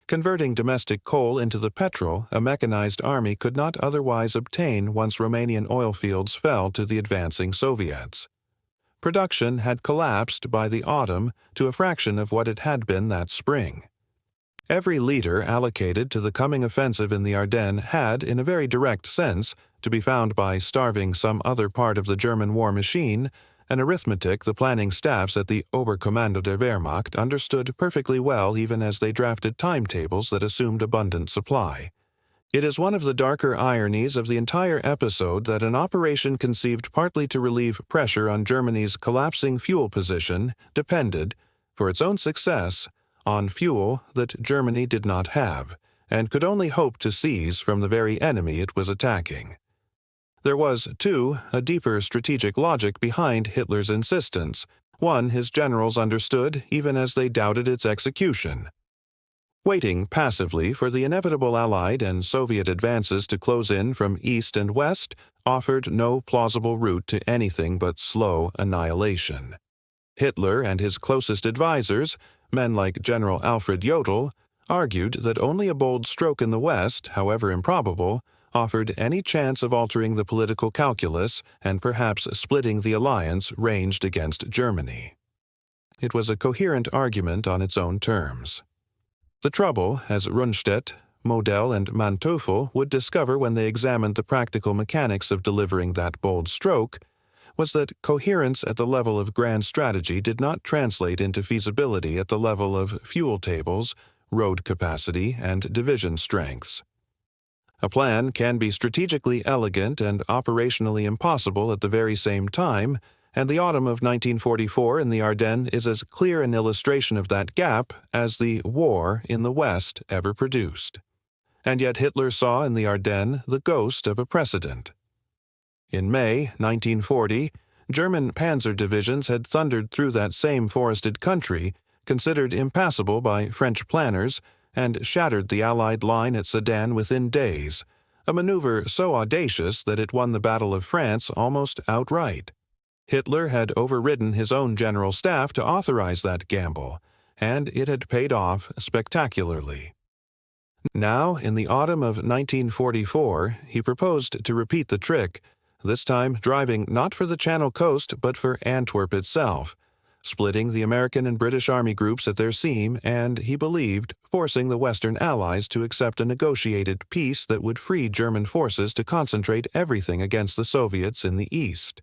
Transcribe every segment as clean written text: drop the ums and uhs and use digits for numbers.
converting domestic coal into the petrol a mechanized army could not otherwise obtain once Romanian oil fields fell to the advancing Soviets. Production had collapsed by the autumn to a fraction of what it had been that spring. Every liter allocated to the coming offensive in the Ardennes had, in a very direct sense, to be found by starving some other part of the German war machine, an arithmetic the planning staffs at the Oberkommando der Wehrmacht understood perfectly well even as they drafted timetables that assumed abundant supply. It is one of the darker ironies of the entire episode that an operation conceived partly to relieve pressure on Germany's collapsing fuel position depended, for its own success, on fuel that Germany did not have, and could only hope to seize from the very enemy it was attacking. There was, too, a deeper strategic logic behind Hitler's insistence, one his generals understood even as they doubted its execution. Waiting passively for the inevitable Allied and Soviet advances to close in from east and west offered no plausible route to anything but slow annihilation. Hitler and his closest advisers, men like General Alfred Jodl, argued that only a bold stroke in the west, however improbable, offered any chance of altering the political calculus and perhaps splitting the alliance ranged against Germany. It was a coherent argument on its own terms. The trouble, as Rundstedt, Model, and Manteuffel would discover when they examined the practical mechanics of delivering that bold stroke, was that coherence at the level of grand strategy did not translate into feasibility at the level of fuel tables, road capacity, and division strengths. A plan can be strategically elegant and operationally impossible at the very same time, and the autumn of 1944 in the Ardennes is as clear an illustration of that gap as the war in the West ever produced. And yet Hitler saw in the Ardennes the ghost of a precedent. In May 1940, German panzer divisions had thundered through that same forested country, considered impassable by French planners, and shattered the Allied line at Sedan within days, a maneuver so audacious that it won the Battle of France almost outright. Hitler had overridden his own general staff to authorize that gamble, and it had paid off spectacularly. Now, in the autumn of 1944, he proposed to repeat the trick, this time driving not for the Channel coast but for Antwerp itself, splitting the American and British army groups at their seam and, he believed, forcing the Western Allies to accept a negotiated peace that would free German forces to concentrate everything against the Soviets in the East.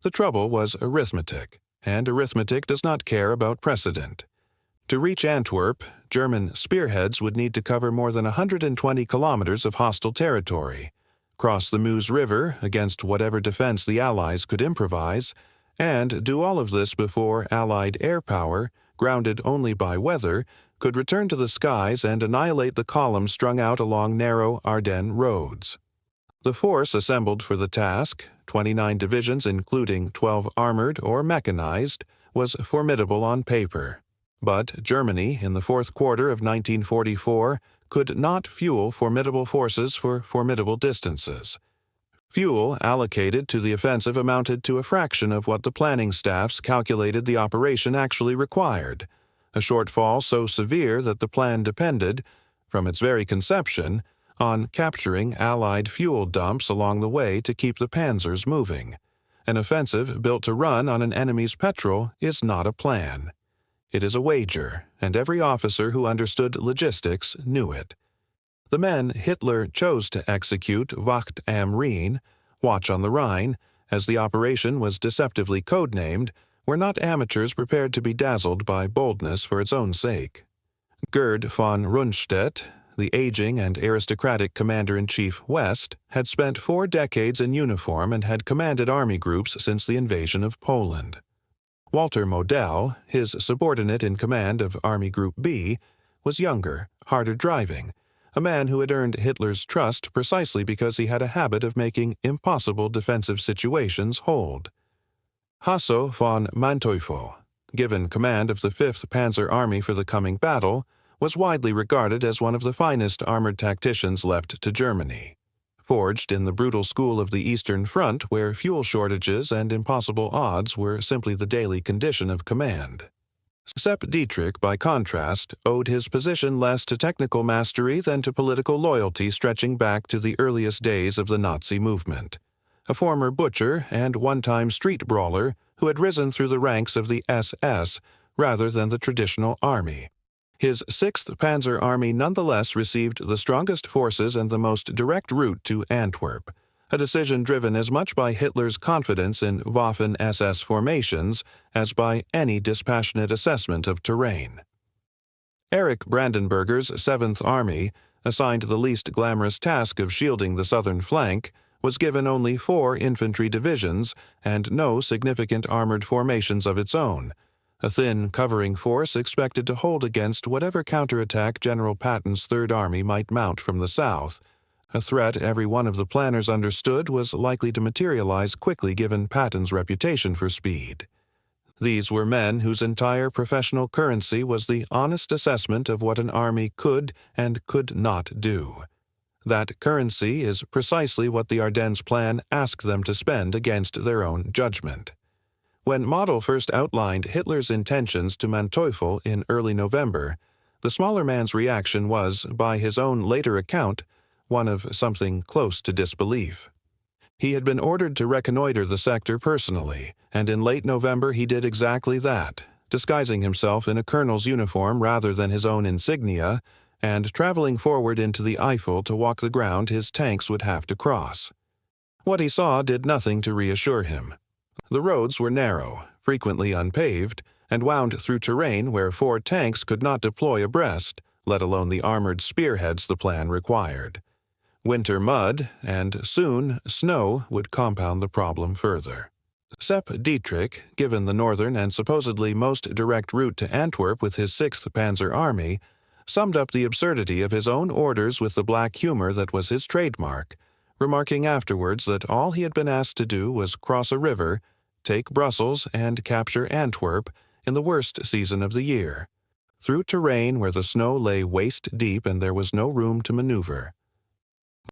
The trouble was arithmetic, and arithmetic does not care about precedent. To reach Antwerp, German spearheads would need to cover more than 120 kilometers of hostile territory, cross the Meuse River against whatever defense the Allies could improvise, and do all of this before Allied air power, grounded only by weather, could return to the skies and annihilate the columns strung out along narrow Ardennes roads. The force assembled for the task, 29 divisions including 12 armored or mechanized, was formidable on paper. But Germany, in the fourth quarter of 1944, could not fuel formidable forces for formidable distances. Fuel allocated to the offensive amounted to a fraction of what the planning staffs calculated the operation actually required, a shortfall so severe that the plan depended, from its very conception, on capturing Allied fuel dumps along the way to keep the panzers moving. An offensive built to run on an enemy's petrol is not a plan. It is a wager, and every officer who understood logistics knew it. The men Hitler chose to execute Wacht am Rhein, Watch on the Rhine, as the operation was deceptively codenamed, were not amateurs prepared to be dazzled by boldness for its own sake. Gerd von Rundstedt, the aging and aristocratic Commander-in-Chief West, had spent 4 decades in uniform and had commanded army groups since the invasion of Poland. Walter Model, his subordinate in command of Army Group B, was younger, harder driving, a man who had earned Hitler's trust precisely because he had a habit of making impossible defensive situations hold. Hasso von Manteuffel, given command of the 5th Panzer Army for the coming battle, was widely regarded as one of the finest armored tacticians left to Germany. Forged in the brutal school of the Eastern Front where fuel shortages and impossible odds were simply the daily condition of command. Sepp Dietrich, by contrast, owed his position less to technical mastery than to political loyalty stretching back to the earliest days of the Nazi movement. A former butcher and one-time street brawler who had risen through the ranks of the SS rather than the traditional army. His 6th Panzer Army nonetheless received the strongest forces and the most direct route to Antwerp, a decision driven as much by Hitler's confidence in Waffen-SS formations as by any dispassionate assessment of terrain. Erich Brandenberger's 7th Army, assigned the least glamorous task of shielding the southern flank, was given only 4 infantry divisions and no significant armored formations of its own, a thin covering force expected to hold against whatever counterattack General Patton's Third Army might mount from the south, a threat every one of the planners understood was likely to materialize quickly given Patton's reputation for speed. These were men whose entire professional currency was the honest assessment of what an army could and could not do. That currency is precisely what the Ardennes Plan asked them to spend against their own judgment. When Model first outlined Hitler's intentions to Manteuffel in early November, the smaller man's reaction was, by his own later account, one of something close to disbelief. He had been ordered to reconnoiter the sector personally, and in late November he did exactly that, disguising himself in a colonel's uniform rather than his own insignia, and traveling forward into the Eifel to walk the ground his tanks would have to cross. What he saw did nothing to reassure him. The roads were narrow, frequently unpaved, and wound through terrain where 4 tanks could not deploy abreast, let alone the armored spearheads the plan required. Winter mud, and soon snow, would compound the problem further. Sepp Dietrich, given the northern and supposedly most direct route to Antwerp with his 6th Panzer Army, summed up the absurdity of his own orders with the black humor that was his trademark, remarking afterwards that all he had been asked to do was cross a river, take Brussels, and capture Antwerp in the worst season of the year, through terrain where the snow lay waist-deep and there was no room to maneuver.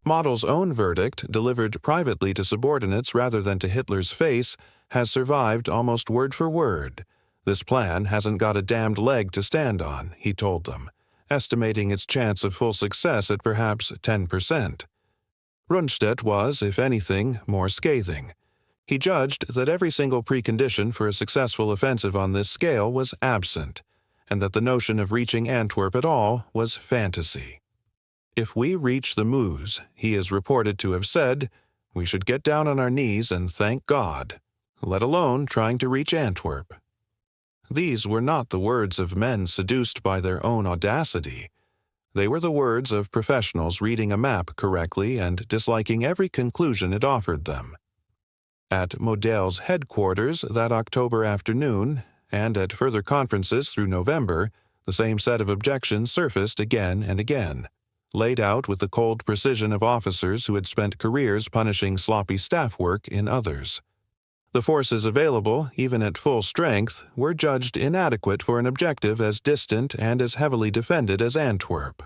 Model's own verdict, delivered privately to subordinates rather than to Hitler's face, has survived almost word for word. "This plan hasn't got a damned leg to stand on," he told them, estimating its chance of full success at perhaps 10%. Rundstedt was, if anything, more scathing. He judged that every single precondition for a successful offensive on this scale was absent, and that the notion of reaching Antwerp at all was fantasy. "If we reach the Meuse," he is reported to have said, "we should get down on our knees and thank God, let alone trying to reach Antwerp." These were not the words of men seduced by their own audacity. They were the words of professionals reading a map correctly and disliking every conclusion it offered them. At Model's headquarters that October afternoon, and at further conferences through November, the same set of objections surfaced again and again, laid out with the cold precision of officers who had spent careers punishing sloppy staff work in others. The forces available, even at full strength, were judged inadequate for an objective as distant and as heavily defended as Antwerp.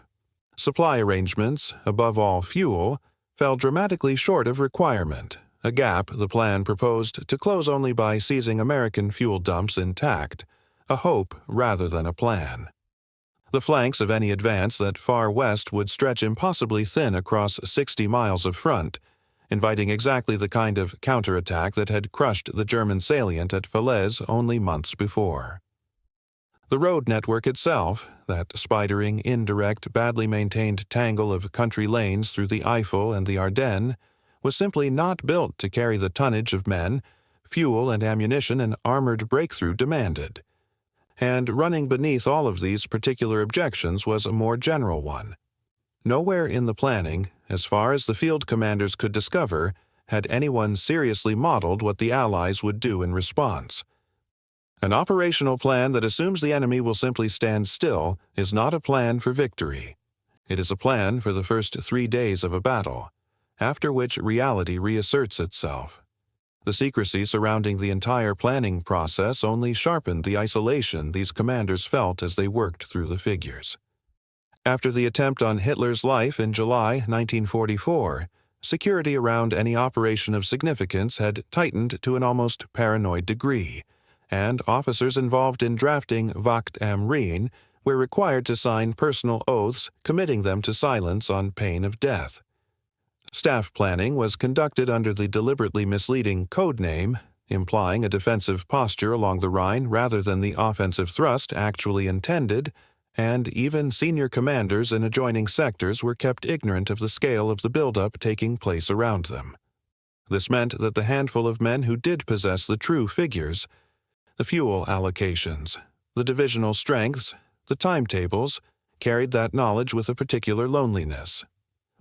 Supply arrangements, above all fuel, fell dramatically short of requirement, a gap the plan proposed to close only by seizing American fuel dumps intact, a hope rather than a plan. The flanks of any advance that far west would stretch impossibly thin across 60 miles of front, inviting exactly the kind of counterattack that had crushed the German salient at Falaise only months before. The road network itself, that spidering, indirect, badly maintained tangle of country lanes through the Eifel and the Ardennes, was simply not built to carry the tonnage of men, fuel and ammunition an armored breakthrough demanded. And running beneath all of these particular objections was a more general one. Nowhere in the planning, as far as the field commanders could discover, had anyone seriously modeled what the Allies would do in response. An operational plan that assumes the enemy will simply stand still is not a plan for victory. It is a plan for the first 3 days of a battle, after which reality reasserts itself. The secrecy surrounding the entire planning process only sharpened the isolation these commanders felt as they worked through the figures. After the attempt on Hitler's life in July 1944, security around any operation of significance had tightened to an almost paranoid degree, and officers involved in drafting Wacht am Rhein were required to sign personal oaths committing them to silence on pain of death. Staff planning was conducted under the deliberately misleading code name, implying a defensive posture along the Rhine rather than the offensive thrust actually intended, and even senior commanders in adjoining sectors were kept ignorant of the scale of the buildup taking place around them. This meant that the handful of men who did possess the true figures, the fuel allocations, the divisional strengths, the timetables, carried that knowledge with a particular loneliness.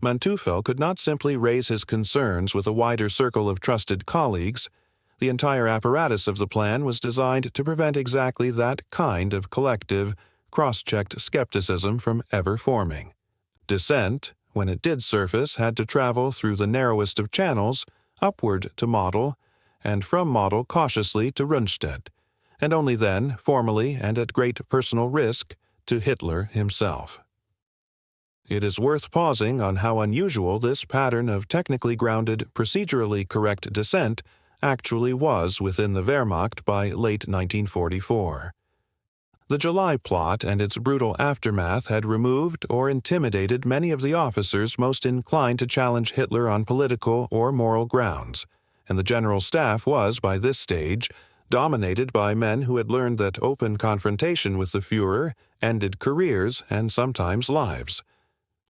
Manteuffel could not simply raise his concerns with a wider circle of trusted colleagues. The entire apparatus of the plan was designed to prevent exactly that kind of collective, cross-checked skepticism from ever forming. Dissent, when it did surface, had to travel through the narrowest of channels, upward to Model, and from Model cautiously to Rundstedt, and only then, formally and at great personal risk, to Hitler himself. It is worth pausing on how unusual this pattern of technically grounded, procedurally correct dissent actually was within the Wehrmacht by late 1944. The July plot and its brutal aftermath had removed or intimidated many of the officers most inclined to challenge Hitler on political or moral grounds, and the General Staff was, by this stage, dominated by men who had learned that open confrontation with the Führer ended careers and sometimes lives.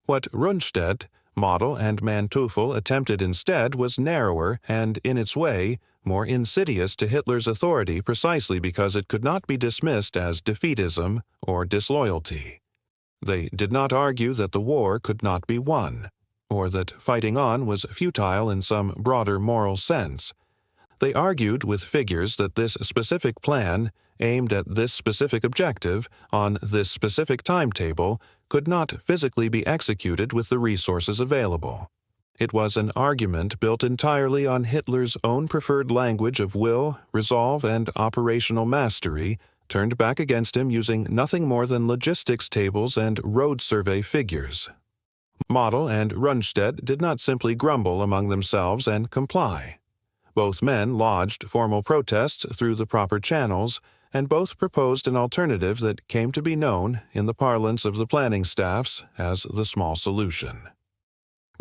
What Rundstedt, Model, and Manteuffel attempted instead was narrower and, in its way, more insidious to Hitler's authority precisely because it could not be dismissed as defeatism or disloyalty. They did not argue that the war could not be won, or that fighting on was futile in some broader moral sense. They argued with figures that this specific plan, aimed at this specific objective, on this specific timetable, could not physically be executed with the resources available. It was an argument built entirely on Hitler's own preferred language of will, resolve, and operational mastery, turned back against him using nothing more than logistics tables and road survey figures. Model and Rundstedt did not simply grumble among themselves and comply. Both men lodged formal protests through the proper channels, and both proposed an alternative that came to be known, in the parlance of the planning staffs, as the small solution.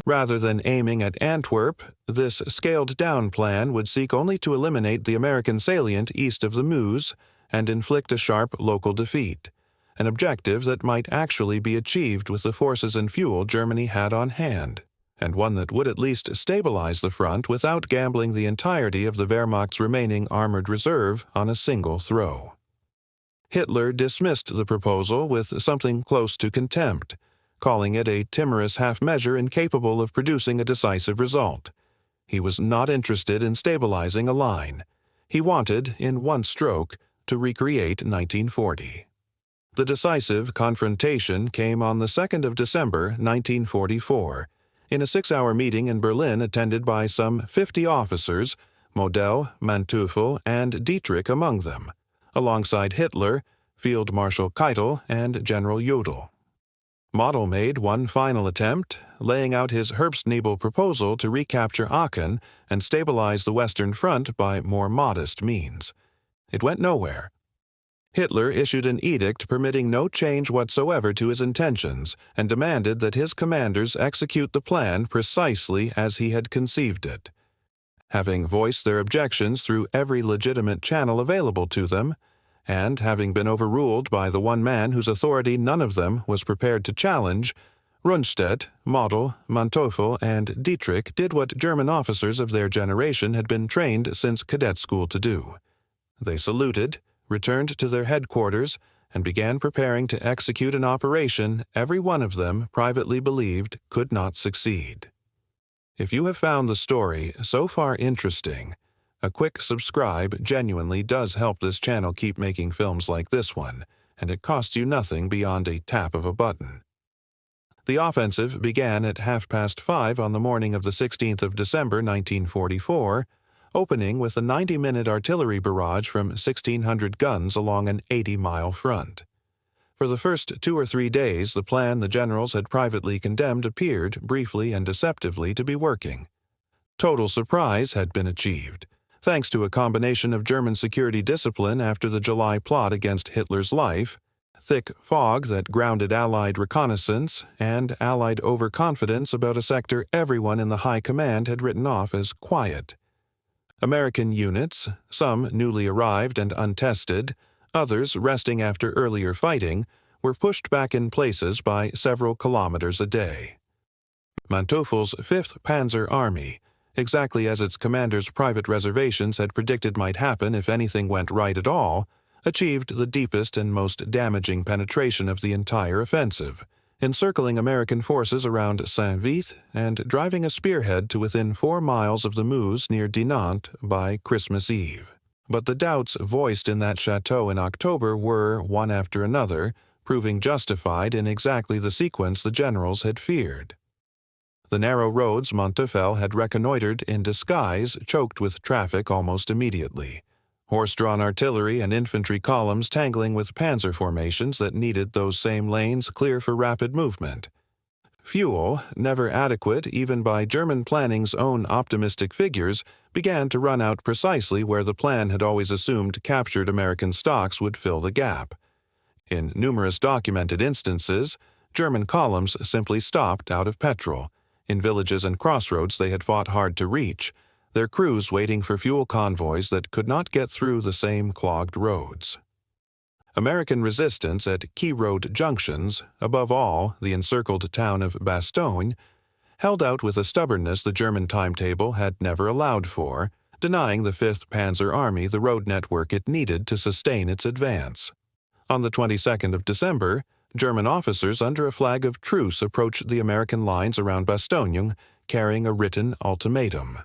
Rather than aiming at Antwerp, this scaled-down plan would seek only to eliminate the American salient east of the Meuse and inflict a sharp local defeat, an objective that might actually be achieved with the forces and fuel Germany had on hand, and one that would at least stabilize the front without gambling the entirety of the Wehrmacht's remaining armored reserve on a single throw. Hitler dismissed the proposal with something close to contempt, calling it a timorous half-measure incapable of producing a decisive result. He was not interested in stabilizing a line. He wanted, in one stroke, to recreate 1940. The decisive confrontation came on the 2nd of December, 1944, in a 6-hour meeting in Berlin attended by some 50 officers, Model, Manteuffel, and Dietrich among them, alongside Hitler, Field Marshal Keitel, and General Jodl. Model made one final attempt, laying out his Herbstnebel proposal to recapture Aachen and stabilize the Western Front by more modest means. It went nowhere. Hitler issued an edict permitting no change whatsoever to his intentions and demanded that his commanders execute the plan precisely as he had conceived it. Having voiced their objections through every legitimate channel available to them, and having been overruled by the one man whose authority none of them was prepared to challenge, Rundstedt, Model, Manteuffel, and Dietrich did what German officers of their generation had been trained since cadet school to do. They saluted, returned to their headquarters, and began preparing to execute an operation every one of them privately believed could not succeed. If you have found the story so far interesting, a quick subscribe genuinely does help this channel keep making films like this one, and it costs you nothing beyond a tap of a button. The offensive began at 5:30 on the morning of the 16th of December 1944, opening with a 90-minute artillery barrage from 1,600 guns along an 80-mile front. For the first 2 or 3 days, the plan the generals had privately condemned appeared, briefly and deceptively, to be working. Total surprise had been achieved. Thanks to a combination of German security discipline after the July plot against Hitler's life, thick fog that grounded Allied reconnaissance, and Allied overconfidence about a sector everyone in the high command had written off as quiet. American units, some newly arrived and untested, others resting after earlier fighting, were pushed back in places by several kilometers a day. Manteuffel's 5th Panzer Army, exactly as its commander's private reservations had predicted might happen if anything went right at all, achieved the deepest and most damaging penetration of the entire offensive, encircling American forces around Saint-Vith and driving a spearhead to within 4 miles of the Meuse near Dinant by Christmas Eve. But the doubts voiced in that château in October were, one after another, proving justified in exactly the sequence the generals had feared. The narrow roads Manteufel had reconnoitered in disguise choked with traffic almost immediately, horse-drawn artillery and infantry columns tangling with panzer formations that needed those same lanes clear for rapid movement. Fuel, never adequate even by German planning's own optimistic figures, began to run out precisely where the plan had always assumed captured American stocks would fill the gap. In numerous documented instances, German columns simply stopped out of petrol. In villages and crossroads they had fought hard to reach, their crews waiting for fuel convoys that could not get through the same clogged roads. American resistance at key road junctions, above all the encircled town of Bastogne, held out with a stubbornness the German timetable had never allowed for, denying the 5th Panzer Army the road network it needed to sustain its advance. On the 22nd of December, German officers under a flag of truce approached the American lines around Bastogne, carrying a written ultimatum.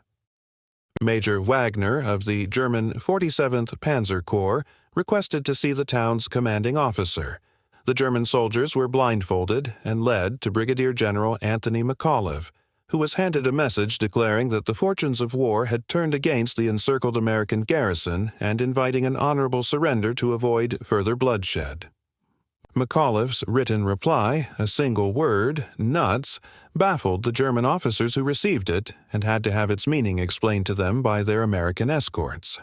Major Wagner of the German 47th Panzer Corps requested to see the town's commanding officer. The German soldiers were blindfolded and led to Brigadier General Anthony McAuliffe, who was handed a message declaring that the fortunes of war had turned against the encircled American garrison and inviting an honorable surrender to avoid further bloodshed. McAuliffe's written reply, a single word, nuts, baffled the German officers who received it and had to have its meaning explained to them by their American escorts.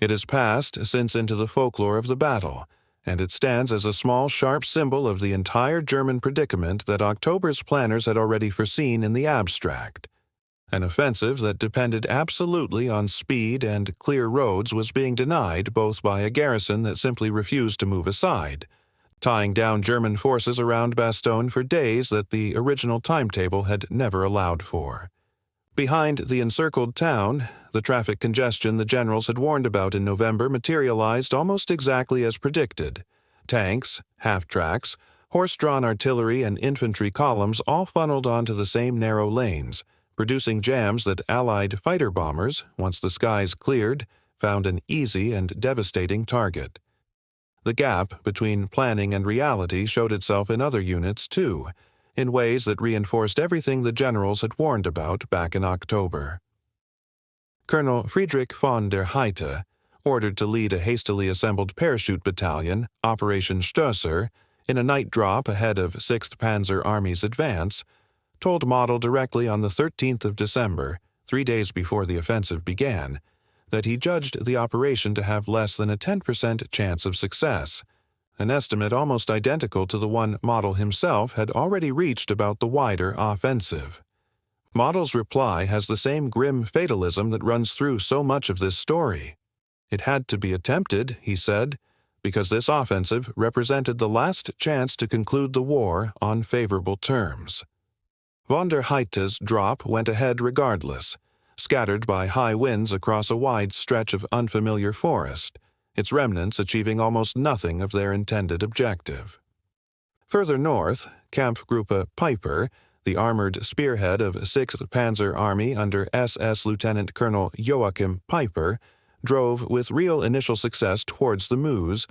It has passed since into the folklore of the battle, and it stands as a small, sharp symbol of the entire German predicament that October's planners had already foreseen in the abstract. An offensive that depended absolutely on speed and clear roads was being denied both by a garrison that simply refused to move aside, tying down German forces around Bastogne for days that the original timetable had never allowed for. Behind the encircled town, the traffic congestion the generals had warned about in November materialized almost exactly as predicted. Tanks, half-tracks, horse-drawn artillery, and infantry columns all funneled onto the same narrow lanes, producing jams that Allied fighter bombers, once the skies cleared, found an easy and devastating target. The gap between planning and reality showed itself in other units, too, in ways that reinforced everything the generals had warned about back in October. Colonel Friedrich von der Heydte, ordered to lead a hastily assembled parachute battalion, Operation Stösser, in a night drop ahead of 6th Panzer Army's advance, told Model directly on the 13th of December, 3 days before the offensive began, that he judged the operation to have less than a 10% chance of success, an estimate almost identical to the one Model himself had already reached about the wider offensive. Model's reply has the same grim fatalism that runs through so much of this story. It had to be attempted, he said, because this offensive represented the last chance to conclude the war on favorable terms. Von der Heydte's drop went ahead regardless, scattered by high winds across a wide stretch of unfamiliar forest, its remnants achieving almost nothing of their intended objective. Further north, Kampfgruppe Piper, the armored spearhead of 6th Panzer Army under SS Lieutenant Colonel Joachim Piper, drove with real initial success towards the Meuse,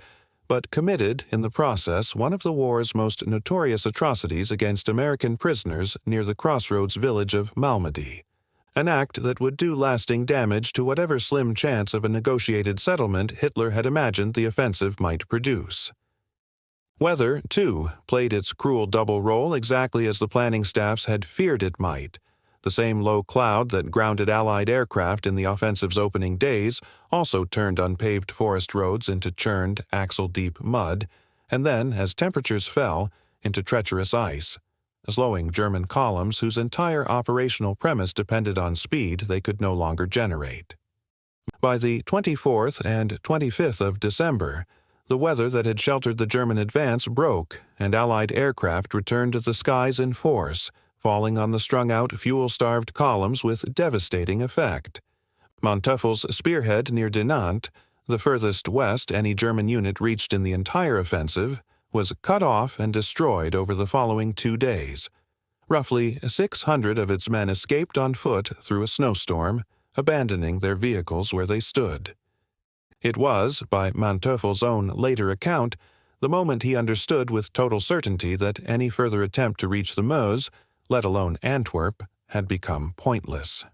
but committed in the process one of the war's most notorious atrocities against American prisoners near the crossroads village of Malmedy, an act that would do lasting damage to whatever slim chance of a negotiated settlement Hitler had imagined the offensive might produce. Weather, too, played its cruel double role exactly as the planning staffs had feared it might. The same low cloud that grounded Allied aircraft in the offensive's opening days also turned unpaved forest roads into churned, axle-deep mud, and then, as temperatures fell, into treacherous ice, slowing German columns whose entire operational premise depended on speed they could no longer generate. By the 24th and 25th of December, the weather that had sheltered the German advance broke, and Allied aircraft returned to the skies in force, falling on the strung-out, fuel-starved columns with devastating effect. Manteuffel's spearhead near Dinant, the furthest west any German unit reached in the entire offensive, was cut off and destroyed over the following 2 days. Roughly 600 of its men escaped on foot through a snowstorm, abandoning their vehicles where they stood. It was, by Manteuffel's own later account, the moment he understood with total certainty that any further attempt to reach the Meuse, let alone Antwerp, had become pointless.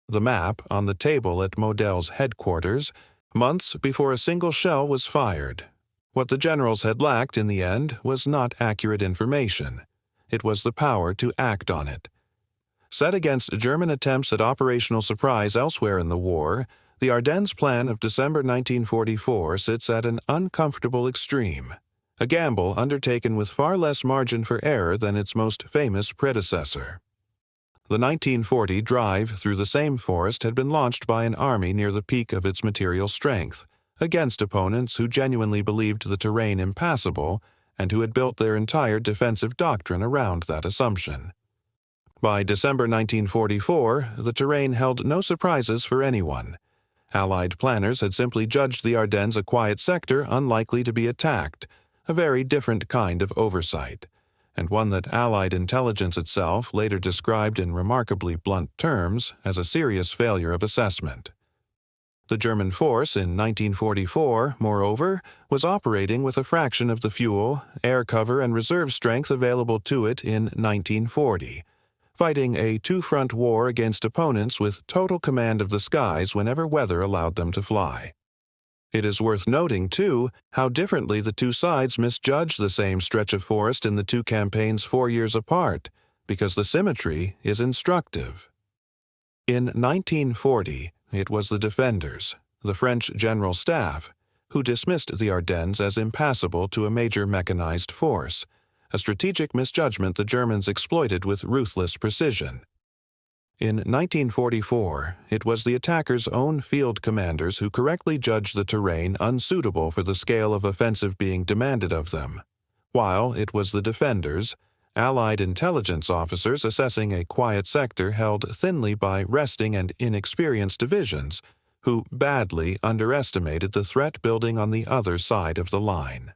The map on the table at Model's headquarters, months before a single shell was fired. What the generals had lacked in the end was not accurate information. It was the power to act on it. Set against German attempts at operational surprise elsewhere in the war, the Ardennes Plan of December 1944 sits at an uncomfortable extreme, a gamble undertaken with far less margin for error than its most famous predecessor. The 1940 drive through the same forest had been launched by an army near the peak of its material strength, against opponents who genuinely believed the terrain impassable and who had built their entire defensive doctrine around that assumption. By December 1944, the terrain held no surprises for anyone. Allied planners had simply judged the Ardennes a quiet sector unlikely to be attacked, a very different kind of oversight, and one that Allied intelligence itself later described in remarkably blunt terms as a serious failure of assessment. The German force in 1944, moreover, was operating with a fraction of the fuel, air cover, and reserve strength available to it in 1940, fighting a two-front war against opponents with total command of the skies whenever weather allowed them to fly. It is worth noting, too, how differently the two sides misjudged the same stretch of forest in the two campaigns 4 years apart, because the symmetry is instructive. In 1940, it was the defenders, the French General Staff, who dismissed the Ardennes as impassable to a major mechanized force, a strategic misjudgment the Germans exploited with ruthless precision. In 1944, it was the attackers' own field commanders who correctly judged the terrain unsuitable for the scale of offensive being demanded of them, while it was the defenders, Allied intelligence officers assessing a quiet sector held thinly by resting and inexperienced divisions, who badly underestimated the threat building on the other side of the line.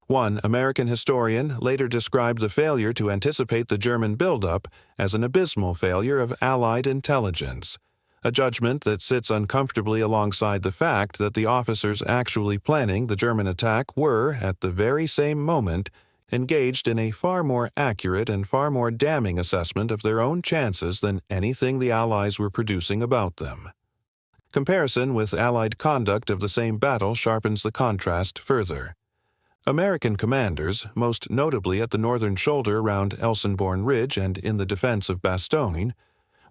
One American historian later described the failure to anticipate the German buildup as an abysmal failure of Allied intelligence, a judgment that sits uncomfortably alongside the fact that the officers actually planning the German attack were, at the very same moment, engaged in a far more accurate and far more damning assessment of their own chances than anything the Allies were producing about them. Comparison with Allied conduct of the same battle sharpens the contrast further. American commanders, most notably at the northern shoulder around Elsenborn Ridge and in the defense of Bastogne,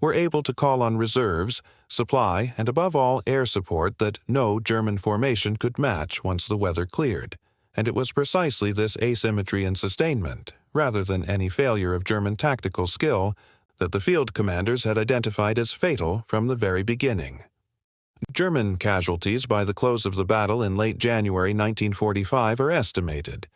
were able to call on reserves, supply, and above all air support that no German formation could match once the weather cleared, and it was precisely this asymmetry in sustainment, rather than any failure of German tactical skill, that the field commanders had identified as fatal from the very beginning. German casualties by the close of the battle in late January 1945 are estimated,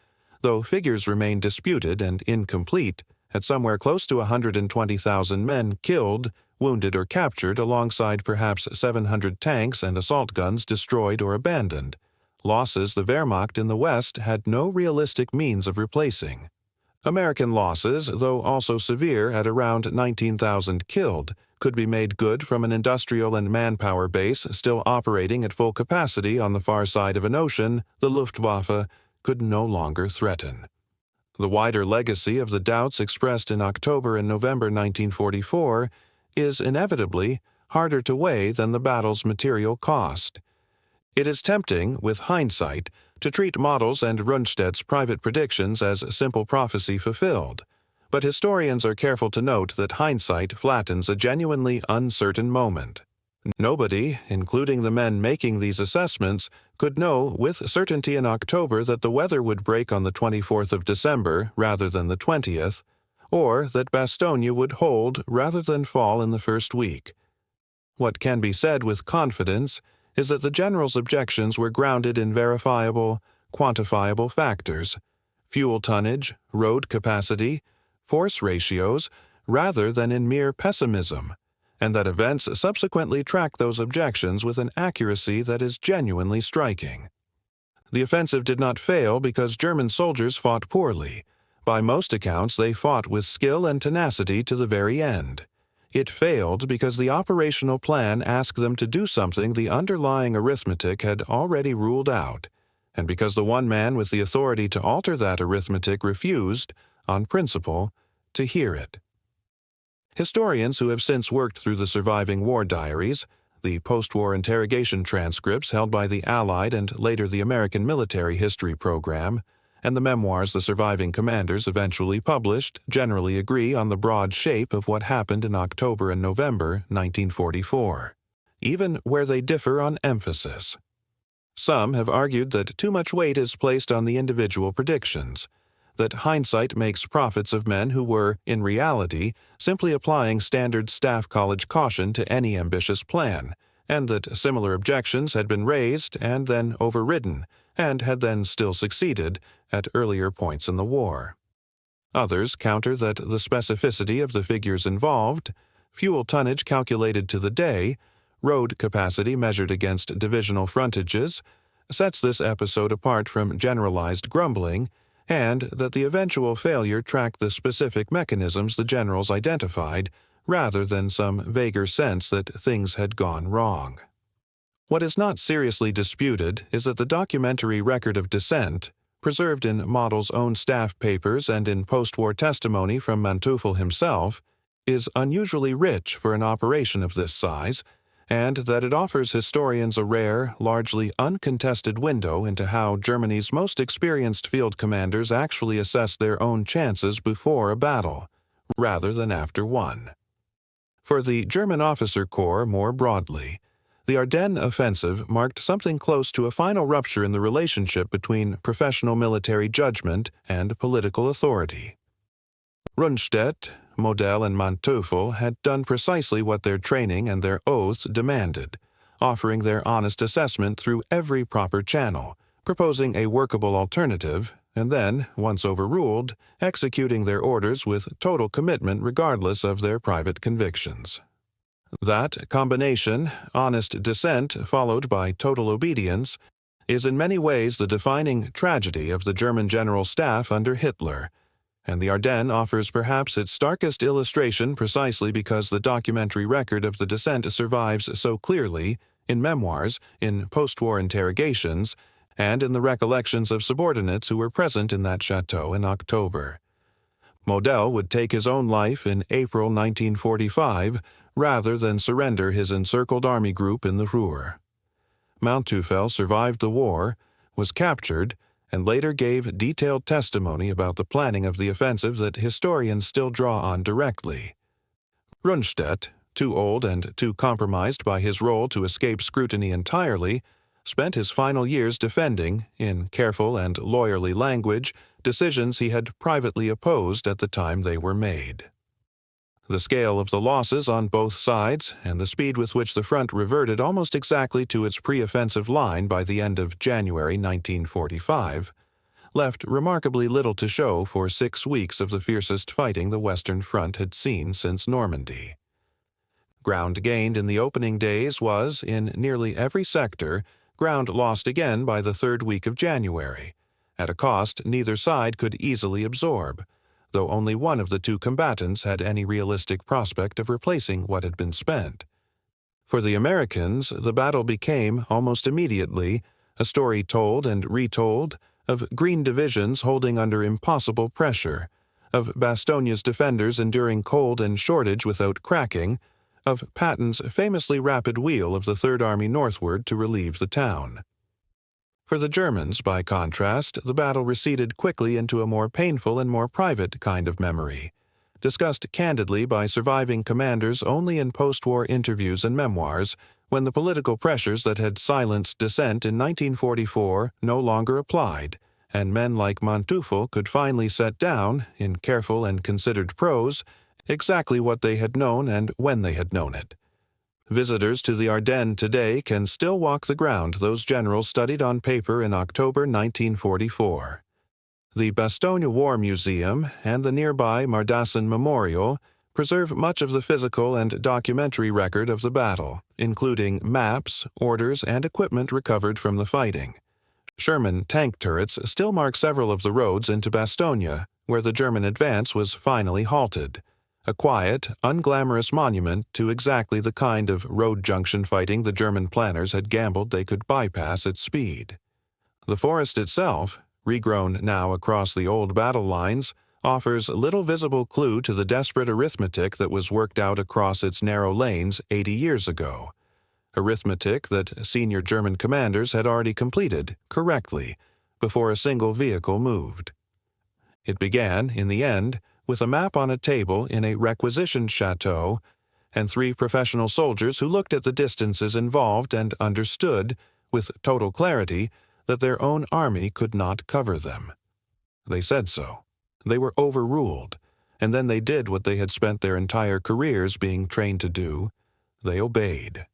though figures remain disputed and incomplete, at somewhere close to 120,000 men killed, wounded, or captured alongside perhaps 700 tanks and assault guns destroyed or abandoned, losses the Wehrmacht in the West had no realistic means of replacing. American losses, though also severe at around 19,000 killed, could be made good from an industrial and manpower base still operating at full capacity on the far side of an ocean the Luftwaffe could no longer threaten. The wider legacy of the doubts expressed in October and November 1944 is inevitably harder to weigh than the battle's material cost. It is tempting, with hindsight, to treat Model's and Rundstedt's private predictions as simple prophecy fulfilled, But historians are careful to note that hindsight flattens a genuinely uncertain moment. Nobody, including the men making these assessments, could know with certainty in October that the weather would break on the 24th of December rather than the 20th, or that Bastogne would hold rather than fall in the first week. What can be said with confidence is that the general's objections were grounded in verifiable, quantifiable factors, fuel tonnage, road capacity, force ratios, rather than in mere pessimism, and that events subsequently track those objections with an accuracy that is genuinely striking. The offensive did not fail because German soldiers fought poorly. By most accounts, they fought with skill and tenacity to the very end. It failed because the operational plan asked them to do something the underlying arithmetic had already ruled out, and because the one man with the authority to alter that arithmetic refused, on principle, to hear it. Historians who have since worked through the surviving war diaries, the post-war interrogation transcripts held by the Allied and later the American military history program, and the memoirs the surviving commanders eventually published, generally agree on the broad shape of what happened in October and November 1944, even where they differ on emphasis. Some have argued that too much weight is placed on the individual predictions, that hindsight makes prophets of men who were, in reality, simply applying standard staff college caution to any ambitious plan, and that similar objections had been raised and then overridden, and had then still succeeded at earlier points in the war. Others counter that the specificity of the figures involved, fuel tonnage calculated to the day, road capacity measured against divisional frontages, sets this episode apart from generalized grumbling, and that the eventual failure tracked the specific mechanisms the generals identified, rather than some vaguer sense that things had gone wrong. What is not seriously disputed is that the documentary record of descent, preserved in Model's own staff papers and in post-war testimony from Manteuffel himself, is unusually rich for an operation of this size, and that it offers historians a rare, largely uncontested window into how Germany's most experienced field commanders actually assessed their own chances before a battle, rather than after one. For the German officer corps more broadly, the Ardennes offensive marked something close to a final rupture in the relationship between professional military judgment and political authority. Rundstedt, Model, and Manteuffel had done precisely what their training and their oaths demanded, offering their honest assessment through every proper channel, proposing a workable alternative, and then, once overruled, executing their orders with total commitment regardless of their private convictions. That combination, honest dissent followed by total obedience, is in many ways the defining tragedy of the German general staff under Hitler, and the Ardennes offers perhaps its starkest illustration precisely because the documentary record of the descent survives so clearly in memoirs, in post-war interrogations, and in the recollections of subordinates who were present in that château in October. Model would take his own life in April 1945 rather than surrender his encircled army group in the Ruhr. Manteuffel survived the war, was captured, and later gave detailed testimony about the planning of the offensive that historians still draw on directly. Rundstedt, too old and too compromised by his role to escape scrutiny entirely, spent his final years defending, in careful and lawyerly language, decisions he had privately opposed at the time they were made. The scale of the losses on both sides and the speed with which the front reverted almost exactly to its pre-offensive line by the end of January 1945 left remarkably little to show for 6 weeks of the fiercest fighting the Western Front had seen since Normandy. Ground gained in the opening days was, in nearly every sector, ground lost again by the third week of January, at a cost neither side could easily absorb, though only one of the two combatants had any realistic prospect of replacing what had been spent. For the Americans, the battle became, almost immediately, a story told and retold of green divisions holding under impossible pressure, of Bastogne's defenders enduring cold and shortage without cracking, of Patton's famously rapid wheel of the Third Army northward to relieve the town. For the Germans, by contrast, the battle receded quickly into a more painful and more private kind of memory, discussed candidly by surviving commanders only in post-war interviews and memoirs, when the political pressures that had silenced dissent in 1944 no longer applied, and men like Manteuffel could finally set down, in careful and considered prose, exactly what they had known and when they had known it. Visitors to the Ardennes today can still walk the ground those generals studied on paper in October 1944. The Bastogne War Museum and the nearby Mardassin Memorial preserve much of the physical and documentary record of the battle, including maps, orders, and equipment recovered from the fighting. Sherman tank turrets still mark several of the roads into Bastogne, where the German advance was finally halted, a quiet, unglamorous monument to exactly the kind of road junction fighting the German planners had gambled they could bypass at speed. The forest itself, regrown now across the old battle lines, offers little visible clue to the desperate arithmetic that was worked out across its narrow lanes 80 years ago. Arithmetic that senior German commanders had already completed, correctly, before a single vehicle moved. It began, in the end, with a map on a table in a requisitioned château, and 3 professional soldiers who looked at the distances involved and understood, with total clarity, that their own army could not cover them. They said so. They were overruled, and then they did what they had spent their entire careers being trained to do. They obeyed.